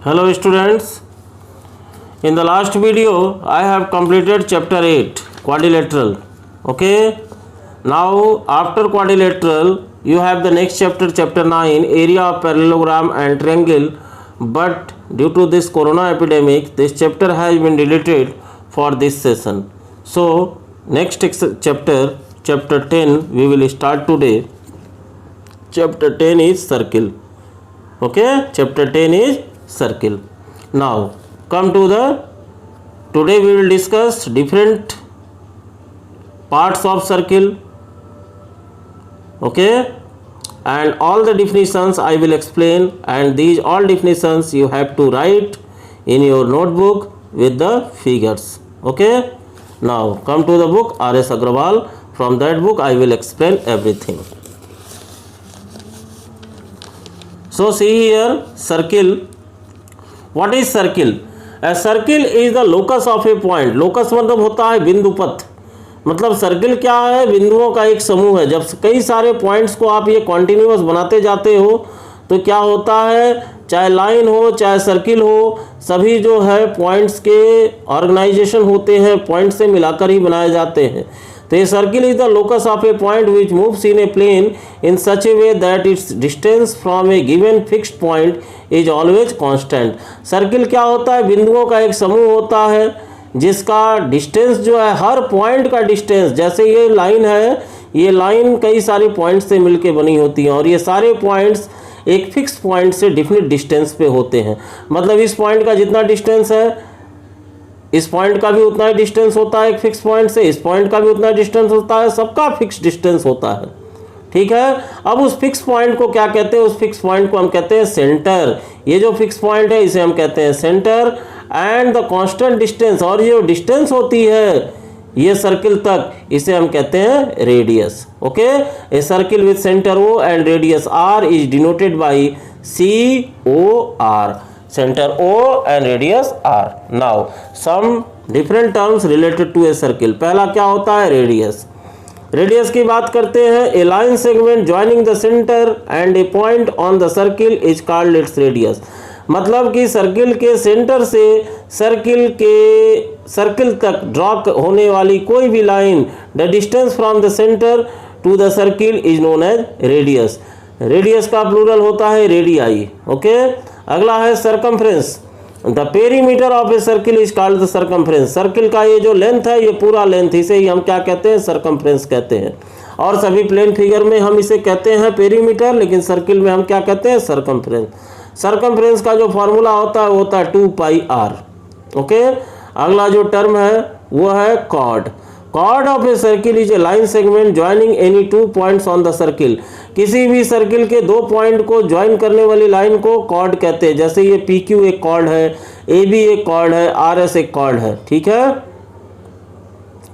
Hello students, in the last video I have completed chapter 8 quadrilateral. Okay, now after quadrilateral you have the next chapter 9 area of parallelogram and triangle, but due to this corona epidemic this chapter has been deleted for this session. So next chapter 10 we will start today. Chapter 10 is circle. Okay, chapter 10 is circle. Now come to the today we will discuss different parts of circle. Okay, and all the definitions I will explain, and these all definitions you have to write in your notebook with the figures. Okay, now come to the book R.S. Agrawal. From that book I will explain everything. So see here, circle. What is circle? A circle is the locus of a point. Locus मतलब होता है बिंदुपथ. मतलब circle क्या है? बिंदुओं का एक समूह है. जब कई सारे पॉइंट्स को आप ये कॉन्टिन्यूअस बनाते जाते हो तो क्या होता है, चाहे लाइन हो चाहे सर्किल हो, सभी जो है पॉइंट्स के ऑर्गेनाइजेशन होते हैं, पॉइंट से मिलाकर ही बनाए जाते हैं. तो ये circle is the locus of a point which moves in a plane in such a way that its distance from a given fixed point is always constant. Circle क्या होता है? बिंदुओं का एक समूह होता है जिसका डिस्टेंस जो है, हर पॉइंट का डिस्टेंस, जैसे ये लाइन है, ये लाइन कई सारे पॉइंट्स से मिलके बनी होती है और ये सारे पॉइंट्स एक फिक्स पॉइंट से डिफिनिट डिस्टेंस पे होते हैं. मतलब इस पॉइंट का जितना डिस्टेंस है इस पॉइंट का भी उतना ही डिस्टेंस होता है एक फिक्स पॉइंट से, इस पॉइंट का भी उतना डिस्टेंस होता है, सबका फिक्स डिस्टेंस होता है. ठीक है. अब उस फिक्स पॉइंट को क्या कहते हैं? उस फिक्स पॉइंट को हम कहते हैं सेंटर. ये जो फिक्स पॉइंट है इसे हम कहते हैं centre. And the constant distance, और ये जो डिस्टेंस होती है ये सर्किल तक, इसे हम कहते हैं radius. Okay, a circle with centre O and radius R is denoted by COR. Center O and radius R. Now some different terms related to a circle. पहला क्या होता है? रेडियस. रेडियस की बात करते हैं. A line segment joining the centre and a point on the circle is called its radius. मतलब कि सर्किल के सेंटर से सर्किल तक ड्रॉ होने वाली कोई भी line, the distance from the centre to the circle is known as radius. Radius का प्लूरल होता है रेडियाई. ओके, अगला है circumference. The perimeter of a circle is called the circumference. Circle का ये जो लेंथ है, ये पूरा लेंथ, इसे ही हम क्या कहते हैं? सरकमफ्रेंस कहते हैं. और सभी प्लेन फिगर में हम इसे कहते हैं पेरीमीटर, लेकिन सर्किल में हम क्या कहते हैं? सरकमफ्रेंस. सरकमफ्रेंस का जो फॉर्मूला होता है वो होता है 2πr. ओके, अगला जो टर्म है वो है chord. Chord of a circle is a line segment joining any 2 points on the circle. किसी भी सर्किल के 2 पॉइंट को ज्वाइन करने वाली लाइन को कॉर्ड कहते हैं. जैसे ये PQ एक कॉर्ड है, AB एक कॉर्ड है, RS एक कॉर्ड है. ठीक है.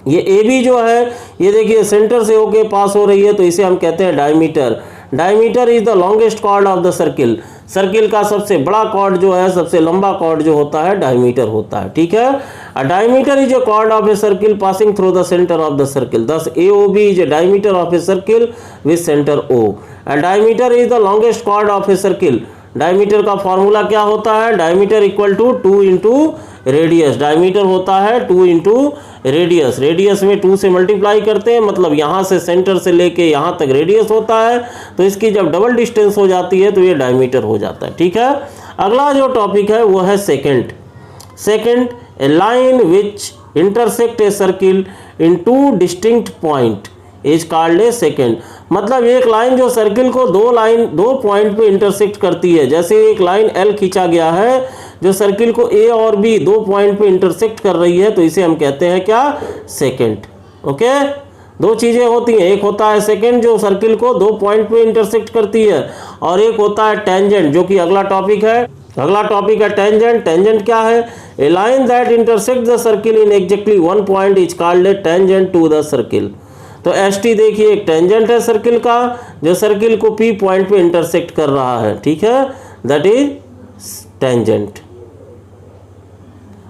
ये AB जो है ये देखिए सेंटर से होके पास हो रही है तो इसे हम कहते हैं diameter. Diameter is the longest chord of the circle. Circle का सबसे बड़ा कॉर्ड जो है, सबसे लंबा कॉर्ड जो होता है, डायमीटर होता है. ठीक है. A diameter is a chord of a circle passing through the centre of the circle. Thus AOB is a diameter of a circle with center O. And diameter is the longest chord of a circle. Diameter का formula क्या होता है? Diameter equal to 2 into radius. Diameter होता है 2 into radius. Radius में 2 से multiply करते हैं, मतलब यहाँ से सेंटर से लेके यहाँ तक रेडियस होता है, तो इसकी जब डबल डिस्टेंस हो जाती है तो ये डायमीटर हो जाता है. ठीक है. अगला जो टॉपिक है वो है second. Second, A line which intersect a circle in 2 distinct point is called A second. मतलब एक लाइन जो सर्किल को 2 पॉइंट पे इंटरसेक्ट करती है. जैसे एक लाइन L खींचा गया है जो सर्किल को A और B 2 पॉइंट पे इंटरसेक्ट कर रही है, तो इसे हम कहते हैं क्या? सेकेंड. ओके, 2 चीजें होती हैं. एक होता है सेकेंड जो सर्किल को 2 पॉइंट पे इंटरसेक्ट करती है, और एक होता है टेंजेंट जो कि अगला टॉपिक है. अगला टॉपिक है टेंजेंट. टेंजेंट क्या है? A line that intersect the circle in exactly 1 point is called a tangent to the circle. तो ST देखिए एक टेंजेंट है सर्किल का जो सर्किल को P पॉइंट पे इंटरसेक्ट कर रहा है. ठीक है, दैट इज टेंजेंट.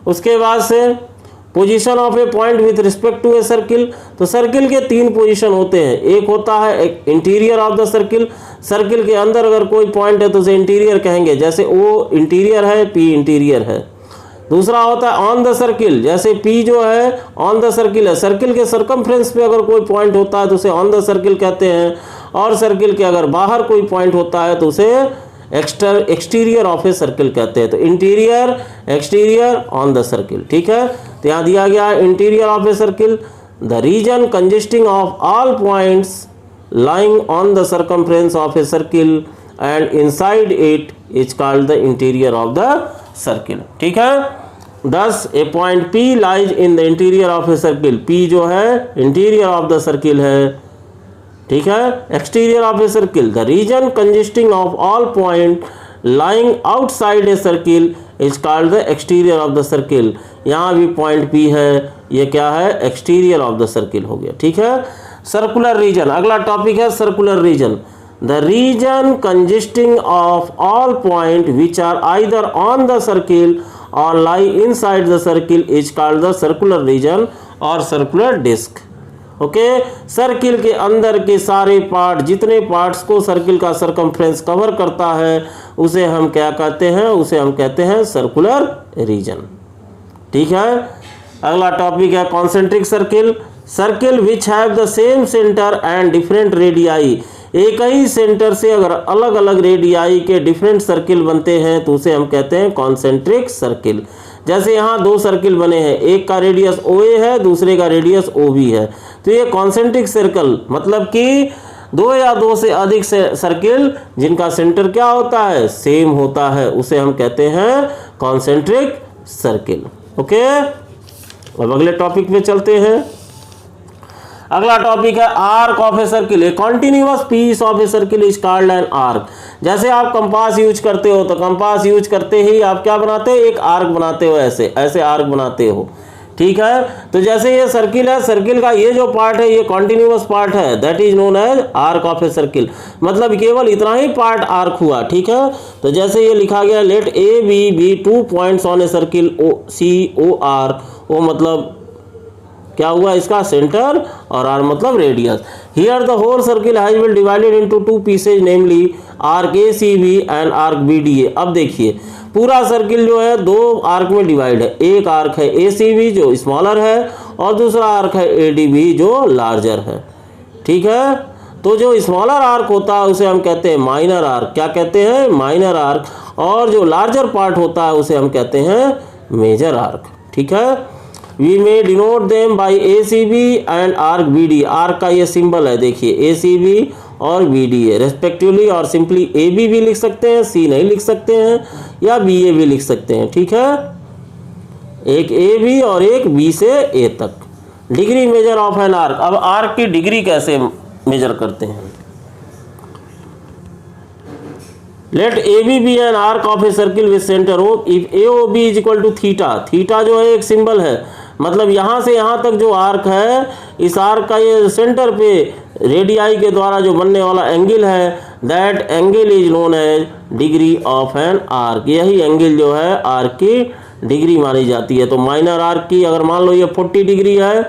उसके बाद से position of a point with respect to a circle, तो सर्किल के 3 पोजीशन होते हैं। एक होता है interior of the circle, circle के अंदर अगर कोई पॉइंट है तो उसे इंटीरियर कहेंगे, जैसे O इंटीरियर है, P इंटीरियर है। दूसरा होता है ऑन द सर्किल, जैसे P जो है ऑन द सर्किल है, सर्किल के सरकमफ्रेंस पे अगर कोई पॉइंट होता है तो उसे ऑन द सर्किल कहते हैं, और सर्किल के अगर बाहर कोई पॉइंट होता है तो उसे एक्सटीरियर ऑफ ए सर्किल कहते हैं। तो interior, exterior, on the circle, ठीक है। तो यहाँ दिया गया है interior of a circle, the region consisting of all points lying on the circumference of a circle and inside it is called the interior of the circle, ठीक है। Thus a point P lies in the interior of a circle, P जो है interior of the circle है, ठीक है। exterior of a circle, the region consisting of all point lying outside a circle is called the exterior of the circle, यहाँ भी point P है, ये क्या है, exterior of the circle हो गया, ठीक है। सर्कुलर रीजन, अगला टॉपिक है circular region, the region consisting of all point which are either on the circle और lie inside the circle is called the circular region और सर्कुलर डिस्क, ओके। सर्किल के अंदर के सारे पार्ट, जितने parts को सर्किल का सरकमफ्रेंस कवर करता है उसे हम क्या कहते हैं, उसे हम कहते हैं सर्कुलर रीजन, ठीक है। अगला टॉपिक है concentric circle, circle which have the same centre and different radii, एक ही सेंटर से अगर अलग अलग रेडियाई के डिफरेंट सर्किल बनते हैं तो उसे हम कहते हैं कॉन्सेंट्रिक सर्किल। जैसे यहाँ 2 सर्किल बने हैं, एक का रेडियस OA है, दूसरे का रेडियस OB है, तो ये कॉन्सेंट्रिक सर्कल मतलब कि 2 या 2 से अधिक सर्किल जिनका सेंटर क्या होता है, सेम होता है, उसे हम कहते हैं कॉन्सेंट्रिक सर्किल, ओके। अब अगले टॉपिक पे चलते हैं। अगला टॉपिक है arc of a circle, a continuous piece of a circle is called an arc. जैसे आप कंपास यूज करते हो तो कंपास यूज करते ही आप क्या बनाते हो, एक आर्क बनाते हो, ऐसे ऐसे आर्क बनाते हो, ठीक है। तो जैसे ये सर्किल है, सर्किल का ये जो पार्ट है ये कॉन्टिन्यूअस पार्ट है, that is known as arc of a circle, मतलब केवल इतना ही पार्ट आर्क हुआ, ठीक है। तो जैसे ये लिखा गया let A B 2 points on a circle COR, O मतलब क्या हुआ इसका सेंटर, और आर मतलब radius. Here the whole circle has been divided into 2 pieces, namely arc ACB and arc BDA। अब देखिए पूरा सर्किल जो है 2 आर्क में डिवाइड है, एक आर्क है ACB जो स्मॉलर है और दूसरा आर्क है ADB जो लार्जर है, ठीक है। तो जो स्मॉलर आर्क होता है उसे हम कहते हैं माइनर आर्क, क्या कहते हैं, माइनर आर्क, और जो लार्जर पार्ट होता है उसे हम कहते हैं मेजर आर्क, ठीक है। We may denote them by ACB and arc BD, arc का ये सिंबल है देखिए ACB और BDA रेस्पेक्टिवली, और सिंपली AB भी लिख सकते हैं, C नहीं लिख सकते हैं, या BA भी लिख सकते हैं, ठीक है। एक AB और एक B से A तक। Degree measure of an arc, अब आर्क की डिग्री कैसे मेजर करते हैं। Let AB be an arc of a circle with center O if AOB is equal to theta, theta जो है एक सिंबल है, मतलब यहाँ से यहाँ तक जो आर्क है, इस आर्क का ये सेंटर पे रेडियाई के द्वारा जो बनने वाला एंगल है, that angle is known as degree of an arc, यही एंगल जो है आर्क की डिग्री मानी जाती है। तो माइनर आर्क की अगर मान लो ये 40 डिग्री है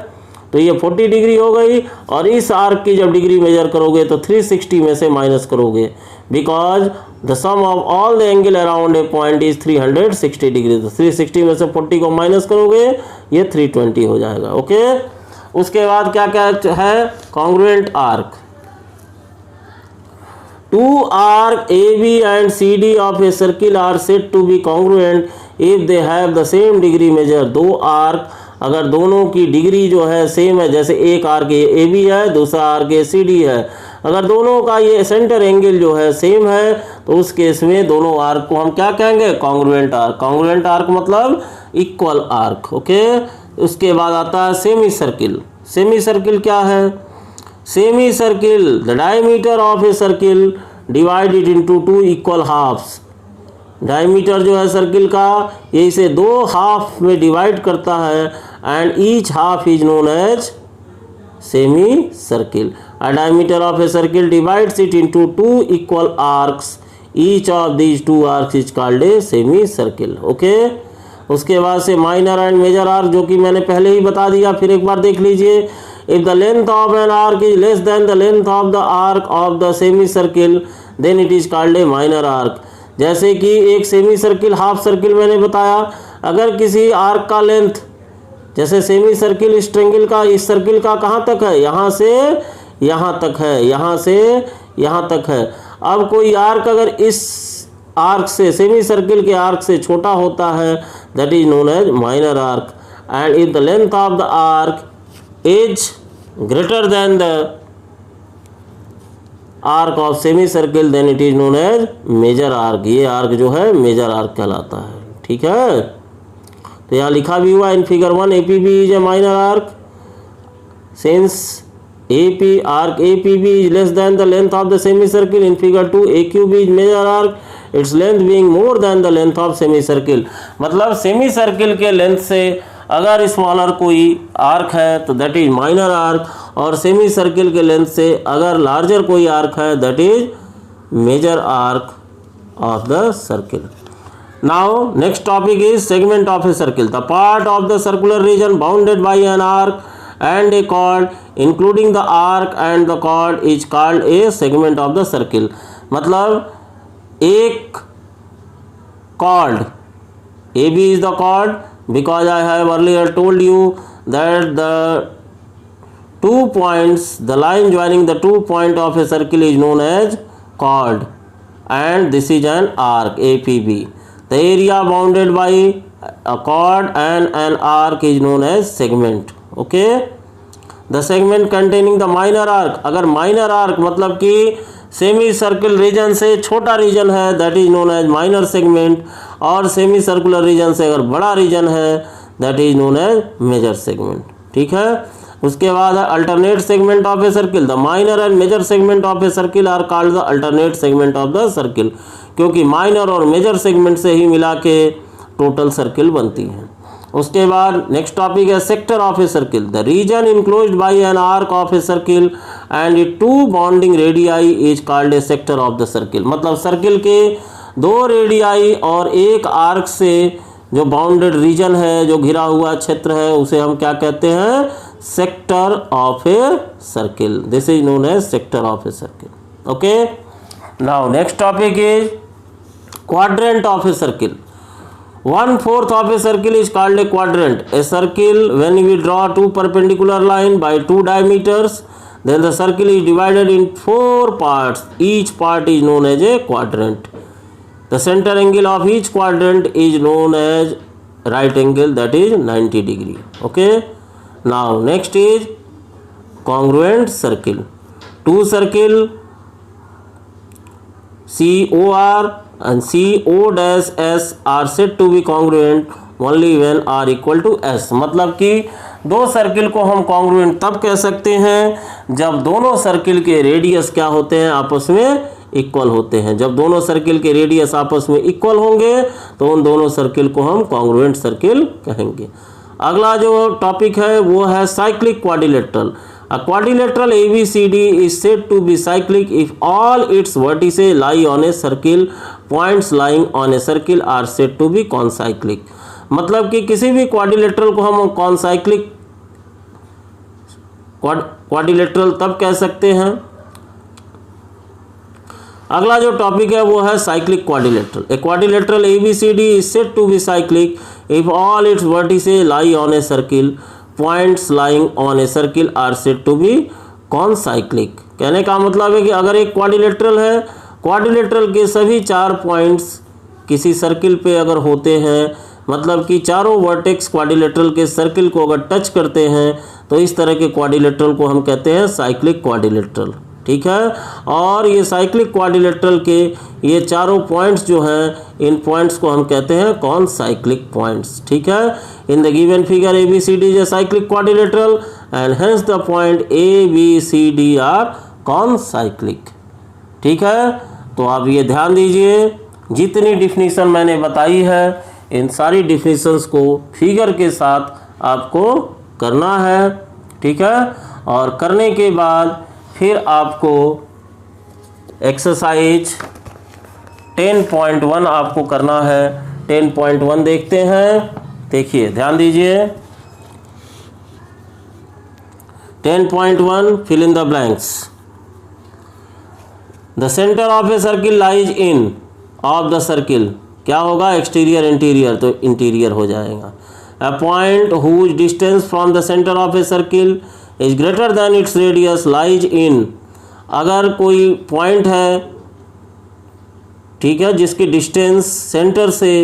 तो ये 40 डिग्री हो गई, और इस आर्क की जब डिग्री मेजर करोगे तो 360 में से माइनस करोगे, because the sum of all the angle around a point is 360 degree. तो 360 में से 40 को माइनस करोगे ये 320 हो जाएगा, ओके। उसके बाद क्या क्या है, congruent arc, 2 arc AB and CD of a circle are said to be congruent if they have the same degree measure। 2 arc अगर दोनों की डिग्री जो है सेम है, जैसे एक आर्क AB है, दूसरा आर्क CD है, अगर दोनों का ये सेंटर एंगल जो है सेम है तो उस केस में दोनों आर्क को हम क्या कहेंगे, कॉन्ग्रुएंट आर्क। कॉन्ग्रुएंट आर्क मतलब इक्वल आर्क, ओके। उसके बाद आता है सेमी सर्किल। सेमी सर्किल क्या है, semi circle the diameter of a circle divided into 2 equal halves. Diameter जो है सर्किल का ये इसे 2 हाफ में डिवाइड करता है, and each half is known as semi circle. A diameter of a circle divides it into 2 equal arcs. Each of these 2 arcs is called a semicircle. Okay. उसके बाद से माइनर एंड मेजर आर्क जो कि मैंने पहले ही बता दिया, फिर एक बार देख लीजिए। If the length of an arc is less than the length of the arc of the semi circle then it is called a minor arc. जैसे कि एक सेमी सर्किल, हाफ सर्किल मैंने बताया, अगर किसी आर्क का लेंथ, जैसे semi circle इस ट्रेंगल का, इस सर्किल का कहाँ तक है, यहाँ से यहाँ तक है, यहाँ से यहाँ तक है। अब कोई आर्क अगर इस आर्क से, सेमी सर्किल के आर्क से छोटा होता है, that is known as minor arc. And if the length of the arc is greater than the arc of semi circle then it is known as major arc. ये arc जो है major arc कहलाता है, ठीक है। तो यहाँ लिखा भी हुआ in figure 1 APB is a minor arc since AP arc APB is less than the length of the semicircle. In figure 2 AQB is major arc, its length being more than the length of semicircle। मतलब semi circle के length से अगर smaller कोई arc है तो that is minor arc, और semi circle के length से अगर लार्जर कोई आर्क है that is major arc of the circle. Now next topic is segment of a circle. The part of the circular region bounded by an arc and a chord including the arc and the chord is called a segment of the circle। मतलब एक chord, AB is the chord because I have earlier told you that the 2 points, the line joining the 2 points of a circle is known as chord, and this is an arc APB। The area bounded by a chord and an arc is known as segment। Okay, the segment containing the minor arc, अगर minor arc मतलब कि semi circle region से छोटा region है that is known as minor segment, और semi circular region से अगर बड़ा रीजन है that is known as major segment, ठीक है। उसके बाद alternate segment of a circle. The minor and major segment of a circle are called the alternate segment of the circle, क्योंकि minor और मेजर सेगमेंट से ही मिला के टोटल सर्किल बनती है। उसके बाद नेक्स्ट टॉपिक है sector of a circle. The region enclosed by an arc of a circle and it 2 bounding radii is called a sector of the circle. मतलब सर्किल के 2 रेडियाई और एक आर्क से जो बाउंडेड रीजन है, जो घिरा हुआ क्षेत्र है, उसे हम क्या कहते हैं, sector of a circle. This is known as sector of a circle. Okay, now next topic is quadrant of a circle. 1/4 of a circle is called a quadrant। A circle, when we draw 2 perpendicular line by 2 diameters, then the circle is divided in 4 parts. Each part is known as a quadrant। The center angle of each quadrant is known as right angle, that is 90 degree। Okay, now next is congruent circle। 2 circle COR and CO-S are said to be congruent only when R equal to S। मतलब कि 2 circle को हम congruent तब कह सकते हैं जब दोनों सर्किल के रेडियस क्या होते हैं, आपस में इक्वल होते हैं। जब दोनों सर्किल के रेडियस आपस में इक्वल होंगे तो उन दोनों सर्किल को हम कॉन्ग्रुएंट सर्किल कहेंगे। अगला जो टॉपिक है वो है cyclic quadrilateral. A quadrilateral ABCD is said to be cyclic if all its vertices lie on a circle, points lying on a circle are said to be concyclic। मतलब कि किसी भी क्वाड्रिलेटरल को हम कॉन्साइक्लिक क्वाड्रिलेटरल तब कह सकते हैं। अगला जो टॉपिक है वो है cyclic quadrilateral. A quadrilateral ABCD is said to be cyclic if all its vertices lie on a circle, points lying on a circle are said to be concyclic। कहने का मतलब है कि अगर एक क्वाड्रिलेटरल है, क्वाड्रिलेटरल के सभी 4 पॉइंट्स किसी सर्किल पे अगर होते हैं, मतलब कि चारों वर्टेक्स क्वाड्रिलेटरल के सर्किल को अगर टच करते हैं, तो इस तरह के क्वाड्रिलेटरल को हम कहते हैं साइक्लिक क्वाड्रिलेटरल, ठीक है। और ये साइक्लिक क्वाड्रिलेटरल के ये चारों पॉइंट्स जो हैं, इन पॉइंट्स को हम कहते हैं कॉन्साइक्लिक पॉइंट्स, ठीक है। In the given figure ABCD is a cyclic quadrilateral and hence the point ABCD are concyclic, ठीक है। तो आप ये ध्यान दीजिए, जितनी डिफिनीशन मैंने बताई है इन सारी डिफिनीशंस को फिगर के साथ आपको करना है, ठीक है। और करने के बाद फिर आपको एक्सरसाइज 10.1 आपको करना है। 10.1 देखते हैं। देखिए ध्यान दीजिए 10.1 fill in the blanks. The center of a circle lies in of the circle. क्या होगा? एक्सटीरियर इंटीरियर, तो इंटीरियर हो जाएगा. A point whose distance from the center of a circle is greater than its radius lies in. अगर कोई point है, ठीक है, जिसकी डिस्टेंस सेंटर से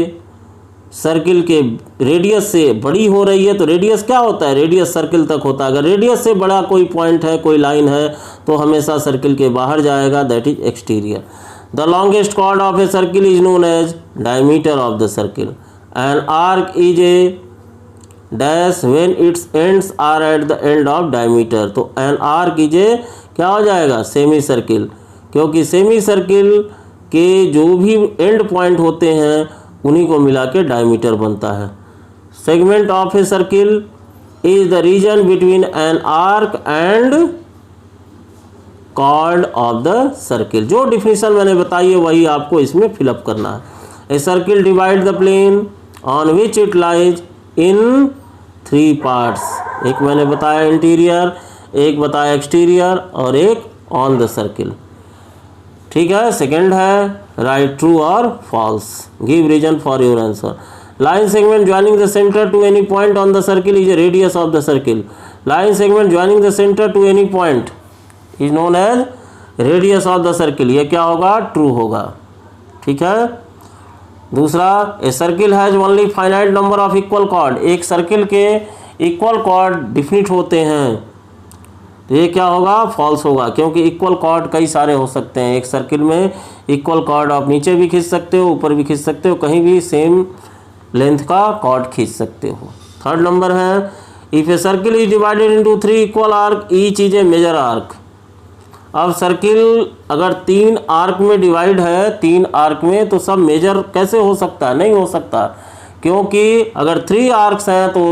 सर्किल के रेडियस से बड़ी हो रही है, तो रेडियस क्या होता है? रेडियस सर्किल तक होता है. अगर रेडियस से बड़ा कोई पॉइंट है, कोई लाइन है, तो हमेशा सर्किल के बाहर जाएगा, that is exterior. The longest chord of a circle is known as diameter of the circle. An arc is a dash when its ends are at the end of diameter. तो an arc is a क्या हो जाएगा? Semi circle, क्योंकि semi circle के जो भी and point होते हैं उन्हीं को मिला के डायमीटर बनता है. Segment of a circle is the region between an arc and chord of the circle. जो डिफिनीशन मैंने बताई है वही आपको इसमें फिलअप करना है. A circle divide the plane on which it lies in 3 parts. एक मैंने बताया इंटीरियर, एक बताया एक्सटीरियर और एक ऑन द सर्किल. ठीक है. सेकंड है राइट ट्रू और false. Give reason for your answer. Line segment joining the centre to any point on the circle is a radius of the circle. Line segment joining the centre to any point is known as radius of the circle. ये क्या होगा? True होगा. ठीक है. दूसरा, a circle has only finite number of equal chord. एक सर्किल के इक्वल कॉर्ड डिफिनिट होते हैं, तो ये क्या होगा? फॉल्स होगा, क्योंकि इक्वल कॉर्ड कई सारे हो सकते हैं. एक सर्किल में इक्वल कॉर्ड आप नीचे भी खींच सकते हो, ऊपर भी खींच सकते हो, कहीं भी सेम लेंथ का कॉर्ड खींच सकते हो. थर्ड नंबर है if a circle is divided into 3 equal arc each is a major arc. अब सर्किल अगर 3 आर्क में डिवाइड है, 3 आर्क में, तो सब मेजर कैसे हो सकता है? नहीं हो सकता, क्योंकि अगर 3 आर्क्स हैं तो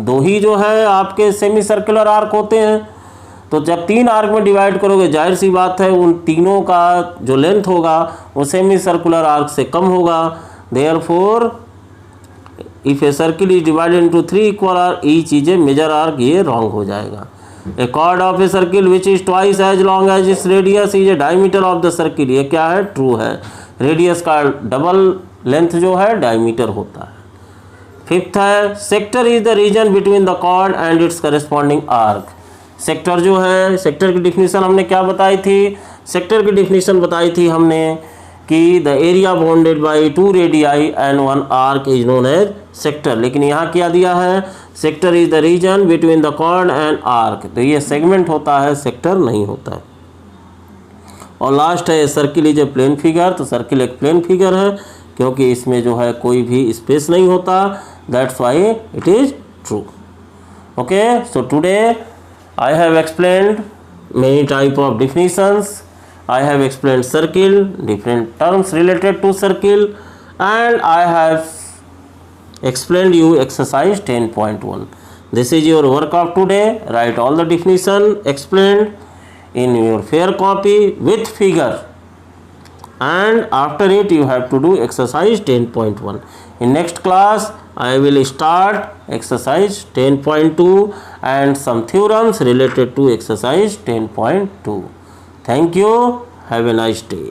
2 ही जो है आपके सेमी सर्कुलर आर्क होते हैं. तो जब 3 आर्क में डिवाइड करोगे, जाहिर सी बात है उन तीनों का जो लेंथ होगा वो सेमी सर्कुलर आर्क से कम होगा. Therefore if a circle is divided into 3 equal arc each is a major arc, ये रॉन्ग हो जाएगा. A chord of a circle which is twice as long as its radius is a diameter of the circle. ये क्या है? True है. Radius का double length जो है डायमीटर होता है. फिफ्थ है sector is the region between the chord and its corresponding arc. Sector जो है, सेक्टर की डिफिनीशन हमने क्या बताई थी? सेक्टर की डिफिनीशन बताई थी हमने कि the area bounded by 2 radii and 1 arc is known as sector. लेकिन यहाँ क्या दिया है? Sector is the region between the chord and arc. तो ये सेगमेंट होता है, सेक्टर नहीं होता है. और लास्ट है circle is a plane figure. तो सर्किल एक प्लेन फिगर है, क्योंकि इसमें जो है कोई भी स्पेस नहीं होता. That's why it is true. Okay, so today I have explained many type of definitions. I have explained circle, different terms related to circle, and I have explained you exercise 10.1. This is your work of today. Write all the definition explained in your fair copy with figure, and after it you have to do exercise 10.1. In next class I will start exercise 10.2 and some theorems related to exercise 10.2. Thank you. Have a nice day.